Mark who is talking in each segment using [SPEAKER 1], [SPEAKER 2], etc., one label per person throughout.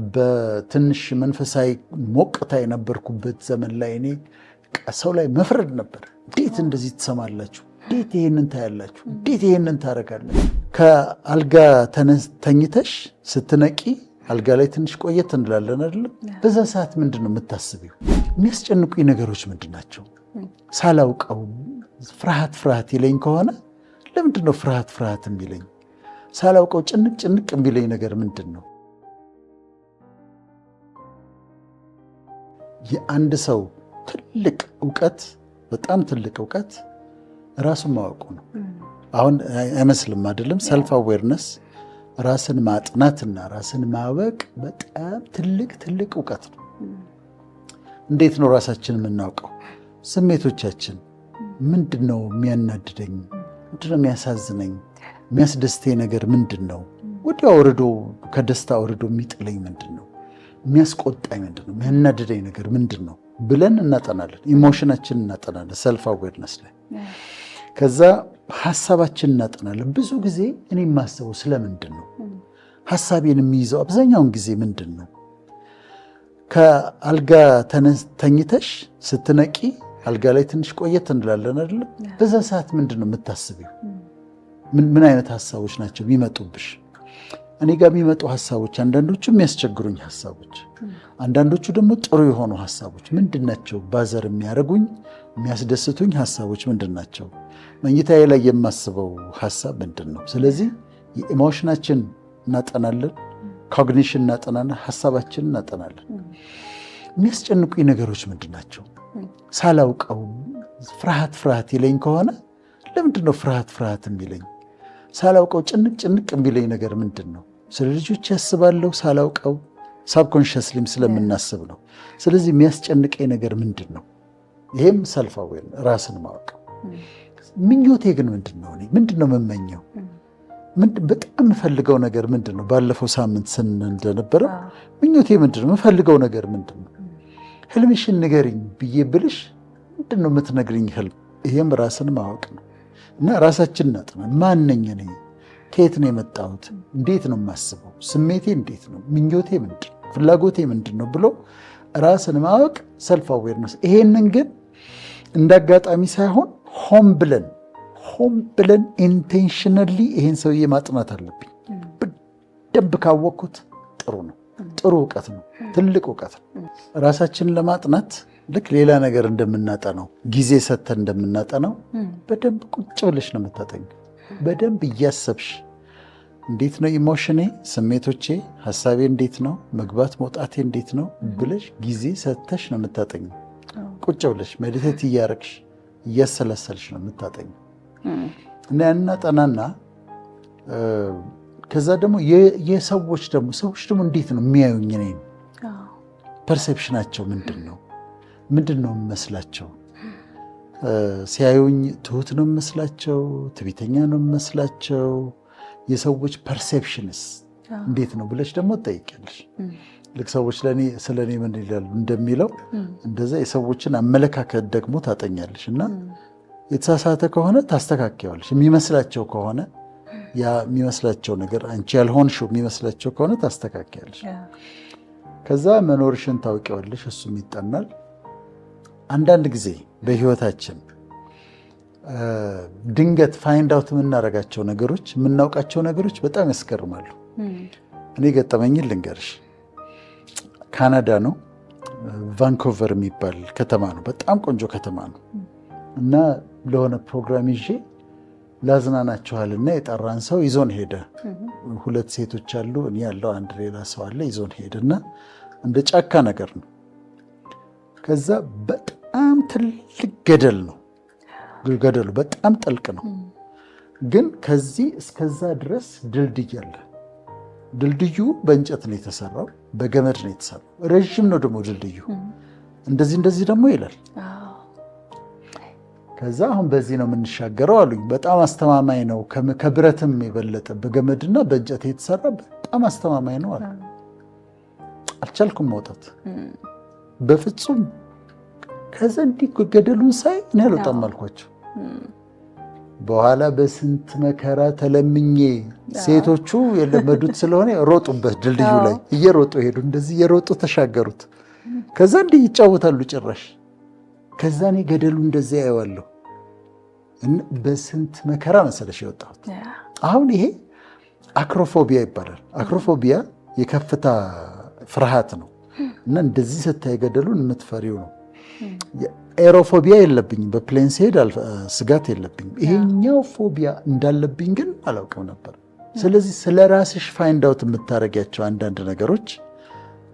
[SPEAKER 1] በትንሽ መንፈሳዊ ሞቅታ የነበርኩበት ዘመን ላይ እኔ ሰው ላይ መፍረድ ነበር። እንዴት እንደዚህ ትሰማላችሁ? እንዴት ይሄንን ታያላችሁ? እንዴት ይሄንን ታረጋላችሁ? ከአልጋ ተኝተሽ ስትነቂ አልጋ ላይ ትንሽ ቆየት እንላለን አይደል? በዛ ሰዓት ምንድነው የምታስቢው? የሚያስጨንቁኝ ነገሮች ምንድናቸው? ሳላውቀው ፍርሃት ይለኝ ከሆነ ለምንድነው ፍርሃት የሚለኝ? ሳላውቀው ጭንቅ የሚለኝ ነገር ምንድነው? የአንድ ሰው ትልቅ እውቀት፣ በጣም ትልቅ እውቀት ራሱን ማወቁ ነው። አሁን አይመስልም አይደለም? ሰልፍ አዌርነስ፣ ራስን ማጥናትና ራስን ማወቅ በጣም ትልቅ እውቀት ነው። እንዴት ነው ራሳችን የምናውቀው? ስሜቶቻችን ምንድነው? የሚያናድደኝ ምንድነው? የሚያሳዝነኝ የሚያስደስተኝ ነገር ምንድነው? ወዲያው ወርዶ ከደስታ ወርዶ የሚጥለኝ ምንድነው? የሚያስቆጣኝ ምንድነው? የሚያናድደኝ ነገር ምንድነው ብለን እናጠናለን። ኢሞሽናችን እናጠናለን ሰልፍ አዌርነስ ላይ። ከዛ ሀሳባችን እናጠናለን። ብዙ ጊዜ እኔ የማስበው ስለምንድን ነው? ሀሳቤን የሚይዘው አብዛኛውን ጊዜ ምንድን ነው? ከአልጋ ተኝተሽ ስትነቂ አልጋ ላይ ትንሽ ቆየት እንላለን አይደለም? በዛ ሰዓት ምንድን ነው የምታስቢው? ምን አይነት ሀሳቦች ናቸው የሚመጡብሽ? እኔ ጋር የሚመጡ ሀሳቦች አንዳንዶቹ የሚያስቸግሩኝ ሀሳቦች፣ አንዳንዶቹ ደግሞ ጥሩ የሆኑ ሀሳቦች ምንድን ናቸው? ባዘር የሚያደርጉኝ የሚያስደስቱኝ ሀሳቦች ምንድን ናቸው? መኝታዬ ላይ የማስበው ሀሳብ ምንድን ነው? ስለዚህ የኢሞሽናችን እናጠናለን፣ ኮግኒሽን እናጠናለን፣ ሀሳባችን እናጠናለን። የሚያስጨንቁኝ ነገሮች ምንድን ናቸው? ሳላውቀው ፍርሃት ይለኝ ከሆነ ለምንድን ነው ፍርሃት የሚለኝ? ሳላውቀው ጭንቅ የሚለኝ ነገር ምንድን ነው? ስለ ልጆች ያስባለሁ ሳላውቀው፣ ሳብኮንሽስሊም ስለምናስብ ነው። ስለዚህ የሚያስጨንቀኝ ነገር ምንድን ነው? ይሄም ሰልፍ አዌር ራስን ማወቅ። ምኞቴ ግን ምንድን ነው? እኔ ምንድን ነው የምመኘው? በጣም የምፈልገው ነገር ምንድን ነው? ባለፈው ሳምንት እንደነበረው ምኞቴ ምንድን ነው? የምፈልገው ነገር ምንድን ነው? ህልምሽን ንገሪኝ ብዬ ብልሽ ምንድን ነው የምትነግሪኝ ህልም? ይሄም ራስን ማወቅ ነው። እና ራሳችን እናጥናል። ማን ነኝ እኔ? ከየት ነው የመጣሁት? እንዴት ነው የማስበው? ስሜቴ እንዴት ነው? ምኞቴ ምንድን ነው? ፍላጎቴ ምንድን ነው ብሎ ራስን ማወቅ ሰልፍ አዌርነስ። ይሄንን ግን እንዳጋጣሚ ሳይሆን ሆም ብለን ኢንቴንሽነሊ ይሄን ሰውዬ ማጥናት አለብኝ። በደንብ ካወቅኩት ጥሩ ነው። ጥሩ እውቀት ነው። ትልቅ እውቀት ነው። ራሳችንን ለማጥናት ልክ ሌላ ነገር እንደምናጠናው ጊዜ ሰጥተን እንደምናጠናው በደንብ ቁጭ ብለሽ ነው የምታጠኚው። በደንብ እያሰብሽ እንዴት ነው ኢሞሽኔ፣ ስሜቶቼ፣ ሀሳቤ እንዴት ነው፣ መግባት መውጣቴ እንዴት ነው ብለሽ ጊዜ ሰጥተሽ ነው የምታጠኚው። ቁጭ ብለሽ ሜዲቴት እያረግሽ እያሰላሰልሽ ነው የምታጠኚው። እና ያናጠናና ከዛ ደግሞ ሰዎች ደግሞ እንዴት ነው የሚያዩኝ? እኔን ፐርሴፕሽናቸው ምንድን ነው? ምንድን ነው የምመስላቸው? ሲያዩኝ ትሁት ነው የምመስላቸው? ትዕቢተኛ ነው የምመስላቸው? የሰዎች ፐርሴፕሽንስ እንዴት ነው ብለሽ ደግሞ ትጠይቂያለሽ። ልክ ሰዎች ስለ እኔ ምን ይላሉ እንደሚለው እንደዛ የሰዎችን አመለካከት ደግሞ ታጠኛለሽ። እና የተሳሳተ ከሆነ ታስተካክያለሽ። የሚመስላቸው ከሆነ ያ የሚመስላቸው ነገር አንቺ ያልሆንሽው የሚመስላቸው ከሆነ ታስተካክያለሽ። ከዛ መኖርሽን ታውቂዋለሽ። እሱም ይጠናል። አንዳንድ ጊዜ በህይወታችን ድንገት ፋይንድ አውት የምናደርጋቸው ነገሮች፣ የምናውቃቸው ነገሮች በጣም ያስገርማሉ። እኔ ገጠመኝን ልንገርሽ። ካናዳ ነው፣ ቫንኮቨር የሚባል ከተማ ነው። በጣም ቆንጆ ከተማ ነው። እና ለሆነ ፕሮግራም ይዤ ላዝናናችኋልና የጠራን ሰው ይዞን ሄደ። 2 ሴቶች አሉ፣ እኔ ያለው አንድ ሌላ ሰው አለ። ይዞን ሄደና እንደ ጫካ ነገር ነው። ከዛ በጣም ትልቅ ገደል ነው። ገደሉ በጣም ጥልቅ ነው። ግን ከዚህ እስከዛ ድረስ ድልድይ አለ። ድልድዩ በእንጨት ነው የተሰራው፣ በገመድ ነው የተሰራው። ረዥም ነው ደግሞ ድልድዩ። እንደዚህ ደግሞ ይላል። ከዛ አሁን በዚህ ነው የምንሻገረው አሉኝ። በጣም አስተማማኝ ነው፣ ከብረትም የበለጠ በገመድና በእንጨት የተሰራ በጣም አስተማማኝ ነው አሉ። አልቻልኩም መውጣት በፍጹም። ከዛ እንዲህ ገደሉን ሳይ እኔ አልወጣም አልኳቸው። በኋላ በስንት መከራ ተለምኜ ሴቶቹ የለመዱት ስለሆነ ሮጡበት ድልድዩ ላይ እየሮጡ ሄዱ። እንደዚህ እየሮጡ ተሻገሩት። ከዛ እንዲህ ይጫወታሉ ጭራሽ። ከዛ እኔ ገደሉ እንደዚህ አየዋለሁ። በስንት መከራ መሰለሽ የወጣሁት። አሁን ይሄ አክሮፎቢያ ይባላል። አክሮፎቢያ የከፍታ ፍርሃት ነው እና እንደዚህ ስታይ ገደሉን የምትፈሪው ነው። ኤሮፎቢያ የለብኝም፣ በፕሌን ስሄድ ስጋት የለብኝም። ይሄኛው ፎቢያ እንዳለብኝ ግን አላውቅም ነበር። ስለዚህ ስለ ራስሽ ፋይንድ አውት የምታደርጊያቸው አንዳንድ ነገሮች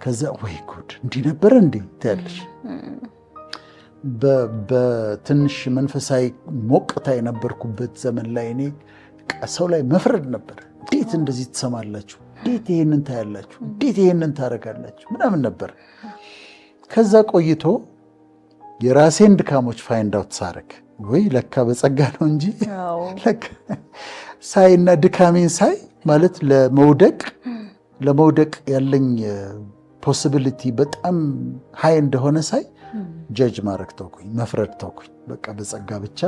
[SPEAKER 1] ከዛ ወይ ጉድ እንዲህ ነበረ እንዴ ትያለሽ። በትንሽ መንፈሳዊ ሞቅታ የነበርኩበት ዘመን ላይ እኔ ሰው ላይ መፍረድ ነበር። እንዴት እንደዚህ ትሰማላችሁ? እንዴት ይሄንን ታያላችሁ? እንዴት ይሄንን ታደርጋላችሁ? ምናምን ነበር። ከዛ ቆይቶ የራሴን ድካሞች ፋይንድ አውት ሳረግ ወይ ለካ በጸጋ ነው እንጂ ሳይና ድካሜን ሳይ ማለት ለመውደቅ ያለኝ ፖሲቢሊቲ በጣም ሃይ እንደሆነ ሳይ ጀጅ ማድረግ ተውኩኝ፣ መፍረድ ተውኩኝ። በቃ በጸጋ ብቻ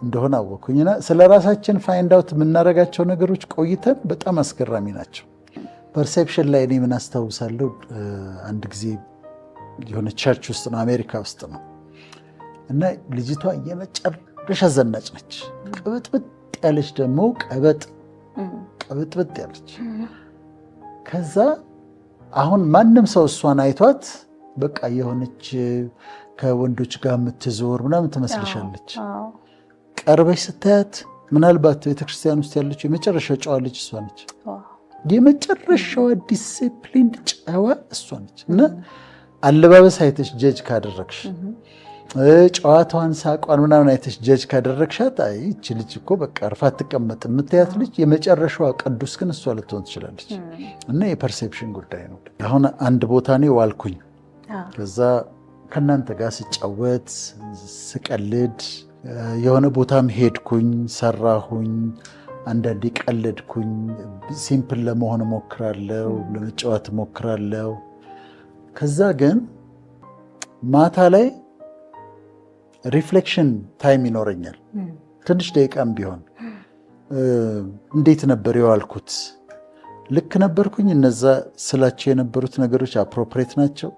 [SPEAKER 1] እንደሆነ አወኩኝና ስለ ራሳችን ፋይንድ አውት የምናደርጋቸው ነገሮች ቆይተን በጣም አስገራሚ ናቸው። ፐርሴፕሽን ላይ እኔ ምን አስታውሳለሁ፣ አንድ ጊዜ የሆነ ቸርች ውስጥ ነው፣ አሜሪካ ውስጥ ነው እና ልጅቷ የመጨረሻ ዘናጭ ነች። ቅብጥብጥ ያለች ደግሞ ቅብጥብጥ ያለች። ከዛ አሁን ማንም ሰው እሷን አይቷት በቃ የሆነች ከወንዶች ጋር የምትዞር ምናምን ትመስልሻለች። ቀርበሽ ስታያት ምናልባት ቤተክርስቲያን ውስጥ ያለችው የመጨረሻ ጨዋ ልጅ እሷ ነች። የመጨረሻዋ ዲሲፕሊንድ ጨዋ እሷ ነች። እና አለባበስ አይተሽ ጀጅ ካደረግሽ፣ ጨዋታዋን ሳቋን ምናምን አይተሽ ጀጅ ካደረግሻት አይ ይህች ልጅ እኮ በቃ አርፋ አትቀመጥ የምታያት ልጅ የመጨረሻዋ ቅዱስ ግን እሷ ልትሆን ትችላለች። እና የፐርሴፕሽን ጉዳይ ነው። አሁን አንድ ቦታ እኔ ዋልኩኝ። ከዛ ከእናንተ ጋር ስጫወት ስቀልድ የሆነ ቦታም ሄድኩኝ፣ ሰራሁኝ፣ አንዳንዴ ቀለድኩኝ። ሲምፕል ለመሆን እሞክራለሁ፣ ለመጫወት እሞክራለሁ። ከዛ ግን ማታ ላይ ሪፍሌክሽን ታይም ይኖረኛል፣ ትንሽ ደቂቃም ቢሆን። እንዴት ነበር የዋልኩት? ልክ ነበርኩኝ? እነዛ ስላቸው የነበሩት ነገሮች አፕሮፕሬት ናቸው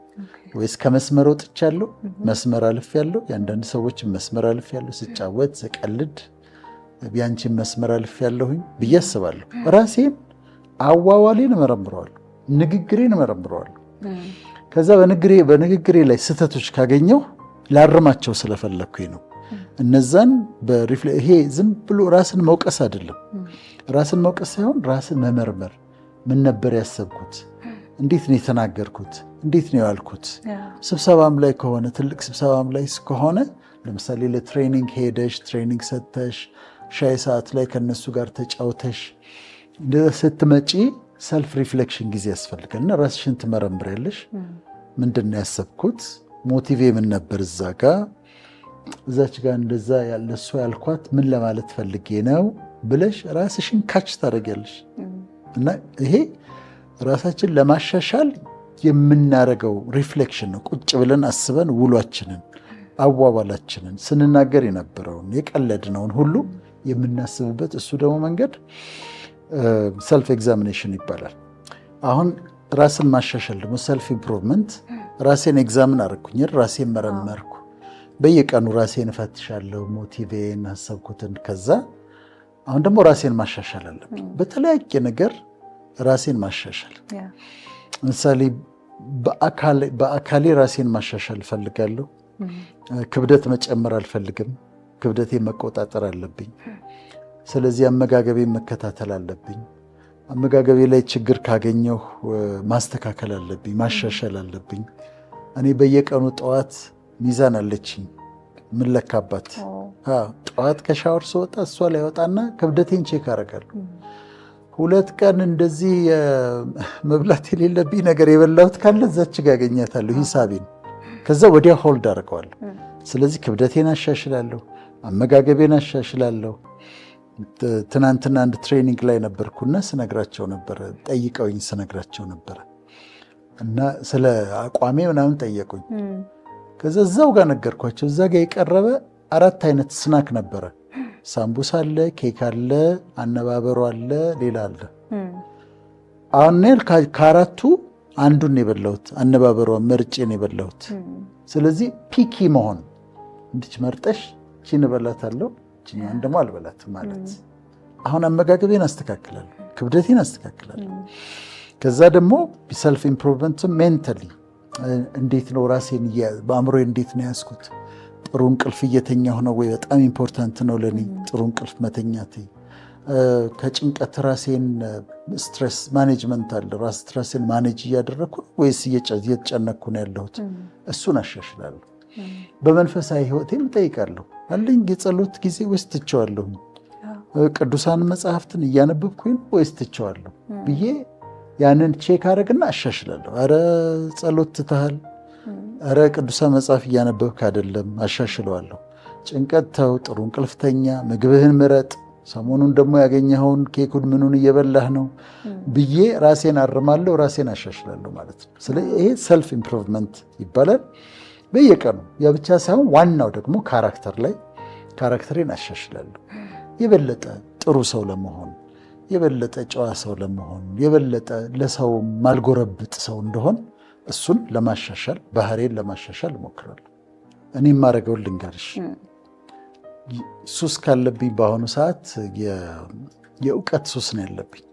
[SPEAKER 1] ወይስ ከመስመር ወጥቻለሁ? መስመር አልፌያለሁ። የአንዳንድ ሰዎችን መስመር አልፌያለሁ። ስጫወት ስቀልድ ቢያንቺን መስመር አልፌያለሁኝ ብዬ አስባለሁ። ራሴን አዋዋሌን እመረምረዋለሁ፣ ንግግሬን እመረምረዋለሁ። ከዛ በንግግሬ ላይ ስህተቶች ካገኘው ላርማቸው ስለፈለግኩኝ ነው። እነዛን ይሄ ዝም ብሎ ራስን መውቀስ አይደለም። ራስን መውቀስ ሳይሆን ራስን መመርመር። ምን ነበር ያሰብኩት? እንዴት ነው የተናገርኩት? እንዴት ነው ያልኩት? ስብሰባም ላይ ከሆነ ትልቅ ስብሰባም ላይ ከሆነ ለምሳሌ ለትሬኒንግ ሄደሽ ትሬኒንግ ሰጥተሽ ሻይ ሰዓት ላይ ከነሱ ጋር ተጫውተሽ ስትመጪ ሰልፍ ሪፍሌክሽን ጊዜ ያስፈልጋል እና ራስሽን ትመረምሪያለሽ። ምንድን ነው ያሰብኩት? ሞቲቬ ምን ነበር? እዛች ጋር እንደዛ ያለ እሷ ያልኳት ምን ለማለት ፈልጌ ነው ብለሽ ራስሽን ካች ታደርጊያለሽ። እና ይሄ ራሳችን ለማሻሻል የምናደርገው ሪፍሌክሽን ነው። ቁጭ ብለን አስበን ውሏችንን፣ አዋዋላችንን፣ ስንናገር የነበረውን የቀለድነውን ሁሉ የምናስብበት እሱ ደግሞ መንገድ ሰልፍ ኤግዛሚኔሽን ይባላል። አሁን ራስን ማሻሻል ደግሞ ሰልፍ ኢምፕሩቭመንት። ራሴን ኤግዛምን አደረኩኝ፣ ራሴን መረመርኩ። በየቀኑ ራሴን እፈትሻለሁ፣ ሞቲቬን፣ አሰብኩትን። ከዛ አሁን ደግሞ ራሴን ማሻሻል አለብኝ። በተለያየ ነገር ራሴን ማሻሻል፣ ለምሳሌ በአካሌ ራሴን ማሻሻል እፈልጋለሁ። ክብደት መጨመር አልፈልግም። ክብደቴን መቆጣጠር አለብኝ። ስለዚህ አመጋገቤን መከታተል አለብኝ። አመጋገቤ ላይ ችግር ካገኘሁ ማስተካከል አለብኝ፣ ማሻሻል አለብኝ። እኔ በየቀኑ ጠዋት ሚዛን አለችኝ ምለካባት። ጠዋት ከሻወር ስወጣ እሷ ላይ ወጣና ክብደቴን ቼክ አደርጋለሁ። 2 ቀን እንደዚህ መብላት የሌለብኝ ነገር የበላሁት ካለ እዛች ጋ ያገኛታለሁ ሂሳቤን። ከዛ ወዲያ ሆልድ አደርገዋለሁ። ስለዚህ ክብደቴን አሻሽላለሁ፣ አመጋገቤን አሻሽላለሁ። ትናንትና አንድ ትሬኒንግ ላይ ነበርኩና ስነግራቸው ነበረ፣ ጠይቀውኝ ስነግራቸው ነበረ እና ስለ አቋሜ ምናምን ጠየቁኝ። ከዛ እዛው ጋር ነገርኳቸው። እዛ ጋር የቀረበ 4 አይነት ስናክ ነበረ። ሳምቡሳ አለ፣ ኬክ አለ፣ አነባበሩ አለ፣ ሌላ አለ። አሁን ከአራቱ አንዱን የበላሁት አነባበሯ መርጬ ነው የበላሁት። ስለዚህ ፒኪ መሆን እንድች መርጠሽ ቺን እበላታለሁ ቺን ደግሞ አልበላትም ማለት። አሁን አመጋገቤን አስተካክላለሁ፣ ክብደቴን አስተካክላለሁ። ከዛ ደግሞ ሰልፍ ኢምፕሩቭመንት ሜንታሊ እንዴት ነው ራሴን በአእምሮዬ እንዴት ነው ያዝኩት? ጥሩ እንቅልፍ እየተኛሁ ነው ወይ? በጣም ኢምፖርታንት ነው ለኔ ጥሩ እንቅልፍ መተኛቴ። ከጭንቀት ራሴን ስትሬስ ማኔጅመንት አለ፣ ራስ ስትሬስን ማኔጅ እያደረግኩ ወይስ እየተጨነቅኩ ነው ያለሁት? እሱን አሻሽላለሁ። በመንፈሳዊ ህይወቴም እጠይቃለሁ፣ አለኝ የጸሎት ጊዜ ወይስ ትቼዋለሁ? ቅዱሳን መጽሐፍትን እያነበብኩኝ ወይስ ትቼዋለሁ ብዬ ያንን ቼክ አደረግና አሻሽላለሁ። አረ ጸሎት ትተሃል፣ አረ ቅዱሳን መጽሐፍ እያነበብክ አይደለም፣ አሻሽለዋለሁ። ጭንቀት ተው፣ ጥሩ እንቅልፍ ተኛ፣ ምግብህን ምረጥ፣ ሰሞኑን ደግሞ ያገኘኸውን ኬኩን ምኑን እየበላህ ነው ብዬ ራሴን አርማለሁ፣ ራሴን አሻሽላለሁ ማለት ነው። ስለዚህ ይሄ ሰልፍ ኢምፕሩቭመንት ይባላል። በየቀኑ ያ ብቻ ሳይሆን ዋናው ደግሞ ካራክተር ላይ ካራክተሬን አሻሽላለሁ። የበለጠ ጥሩ ሰው ለመሆን፣ የበለጠ ጨዋ ሰው ለመሆን፣ የበለጠ ለሰው ማልጎረብጥ ሰው እንደሆን እሱን ለማሻሻል ባህሬን ለማሻሻል እሞክራለሁ። እኔ የማደርገውን ልንገርሽ። ሱስ ካለብኝ በአሁኑ ሰዓት የእውቀት ሱስ ነው ያለብኝ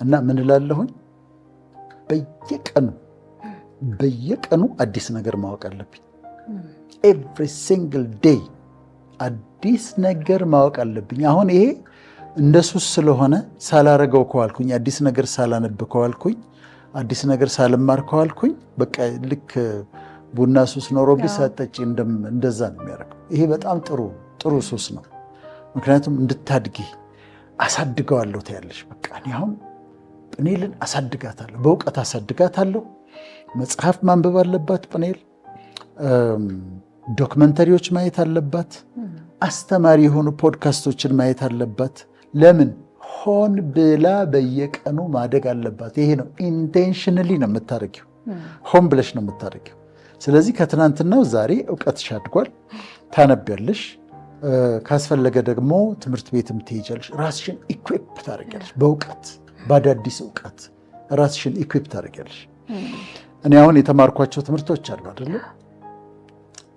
[SPEAKER 1] እና ምን እላለሁኝ፣ በየቀኑ አዲስ ነገር ማወቅ አለብኝ። ኤቭሪ ሲንግል ዴይ አዲስ ነገር ማወቅ አለብኝ። አሁን ይሄ እንደ ሱስ ስለሆነ ሳላረገው ከዋልኩኝ፣ አዲስ ነገር ሳላነብ ከዋልኩኝ፣ አዲስ ነገር ሳልማር ከዋልኩኝ በቃ ልክ ቡና ሱስ ኖሮብኝ ሳጠጪ እንደዛ ነው የሚያደርገው። ይሄ በጣም ጥሩ ሱስ ነው። ምክንያቱም እንድታድጊ አሳድገዋለሁ ትያለሽ። በቃ እኔ አሁን ጵኔልን አሳድጋታለሁ፣ በእውቀት አሳድጋታለሁ። መጽሐፍ ማንበብ አለባት ጵኔል፣ ዶክመንተሪዎች ማየት አለባት፣ አስተማሪ የሆኑ ፖድካስቶችን ማየት አለባት። ለምን? ሆን ብላ በየቀኑ ማደግ አለባት። ይሄ ነው ኢንቴንሽንሊ ነው የምታደርጊው፣ ሆን ብለሽ ነው የምታደርጊው። ስለዚህ ከትናንትናው ዛሬ እውቀትሽ አድጓል፣ ታነቢያለሽ። ካስፈለገ ደግሞ ትምህርት ቤትም ትሄጃለሽ። ራስሽን ኢኩዊፕ ታደርጊያለሽ፣ በእውቀት በአዳዲስ እውቀት ራስሽን ኢኩዊፕ ታደርጊያለሽ። እኔ አሁን የተማርኳቸው ትምህርቶች አሉ አይደለም?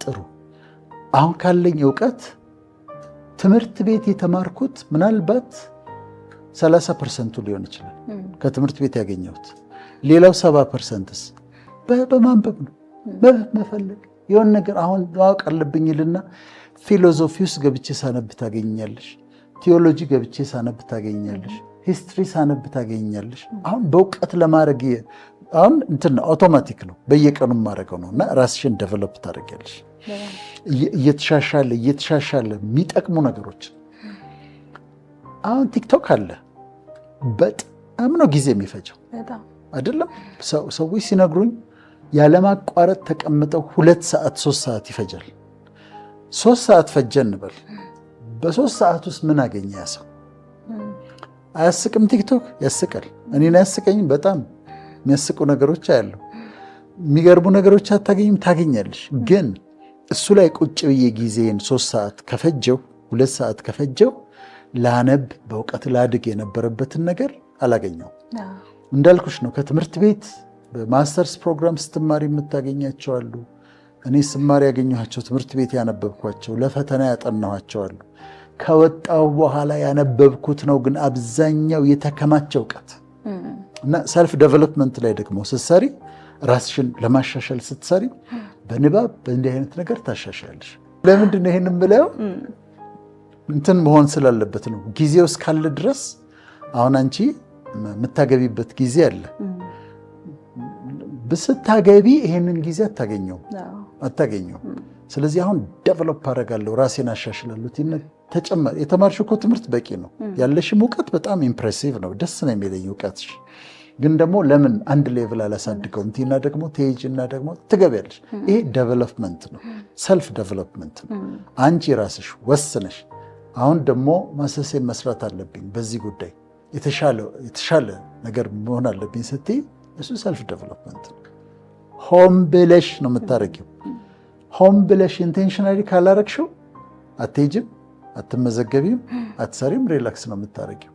[SPEAKER 1] ጥሩ። አሁን ካለኝ እውቀት ትምህርት ቤት የተማርኩት ምናልባት 30% ሊሆን ይችላል ከትምህርት ቤት ያገኘሁት። ሌላው 70%ስ በማንበብ ነው፣ በመፈለግ የሆነ ነገር አሁን ማወቅ አለብኝ ይልና ፊሎዞፊ ውስጥ ገብቼ ሳነብ ታገኛለሽ፣ ቲዮሎጂ ገብቼ ሳነብ ታገኛለሽ፣ ሂስትሪ ሳነብ ታገኛለሽ። አሁን በእውቀት ለማድረግ አሁን እንትን ነው፣ አውቶማቲክ ነው፣ በየቀኑ ማድረገው ነው። እና ራስሽን ዴቨሎፕ ታደርጊያለሽ እየተሻሻለ የሚጠቅሙ ነገሮች። አሁን ቲክቶክ አለ፣ በጣም ነው ጊዜ የሚፈጀው አይደለም? ሰዎች ሲነግሩኝ ያለማቋረጥ ተቀምጠው 2 ሰዓት 3 ሰዓት ይፈጃል። 3 ሰዓት ፈጀ እንበል፣ በ3 ሰዓት ውስጥ ምን አገኘ ያ ሰው? አያስቅም? ቲክቶክ ያስቃል። እኔን አያስቀኝም? በጣም የሚያስቁ ነገሮች አያለሁ። የሚገርሙ ነገሮች አታገኝም? ታገኛለሽ። ግን እሱ ላይ ቁጭ ብዬ ጊዜን 3 ሰዓት ከፈጀው 2 ሰዓት ከፈጀው ላነብ በእውቀት ላድግ የነበረበትን ነገር አላገኘው። እንዳልኩሽ ነው። ከትምህርት ቤት በማስተርስ ፕሮግራም ስትማሪ የምታገኛቸው አሉ። እኔ ስማሪ ያገኘኋቸው ትምህርት ቤት ያነበብኳቸው ለፈተና ያጠናኋቸው አሉ። ከወጣው በኋላ ያነበብኩት ነው ግን አብዛኛው የተከማቸ እውቀት እና ሰልፍ ዴቨሎፕመንት ላይ ደግሞ ስትሰሪ፣ ራስሽን ለማሻሻል ስትሰሪ በንባብ በእንዲህ አይነት ነገር ታሻሻለሽ። ለምንድን ነው ይሄን የምለው? እንትን መሆን ስላለበት ነው። ጊዜው እስካለ ድረስ አሁን አንቺ የምታገቢበት ጊዜ አለ። ብስታገቢ ይሄንን ጊዜ አታገኘውም። ስለዚህ አሁን ዴቨሎፕ አደርጋለሁ፣ ራሴን አሻሽላለሁ። ተጨማሪ የተማርሽው እኮ ትምህርት በቂ ነው። ያለሽም እውቀት በጣም ኢምፕሬሲቭ ነው፣ ደስ ነው የሚለኝ እውቀትሽ። ግን ደግሞ ለምን አንድ ሌቭል አላሳድገውም? ቲና ደግሞ ትሄጂና ደግሞ ትገቢያለሽ። ይሄ ዴቨሎፕመንት ነው፣ ሰልፍ ዴቨሎፕመንት ነው። አንቺ ራስሽ ወስነሽ አሁን ደግሞ ማሰሴን መስራት አለብኝ በዚህ ጉዳይ የተሻለ ነገር መሆን አለብኝ ስትይ እሱ ሰልፍ ዴቨሎፕመንት ነው። ሆም ብለሽ ነው የምታረጊው። ሆም ብለሽ ኢንቴንሽናሊ ካላረግሽው አትሄጂም፣ አትመዘገቢም፣ አትሰሪም፣ ሪላክስ ነው የምታደርጊው።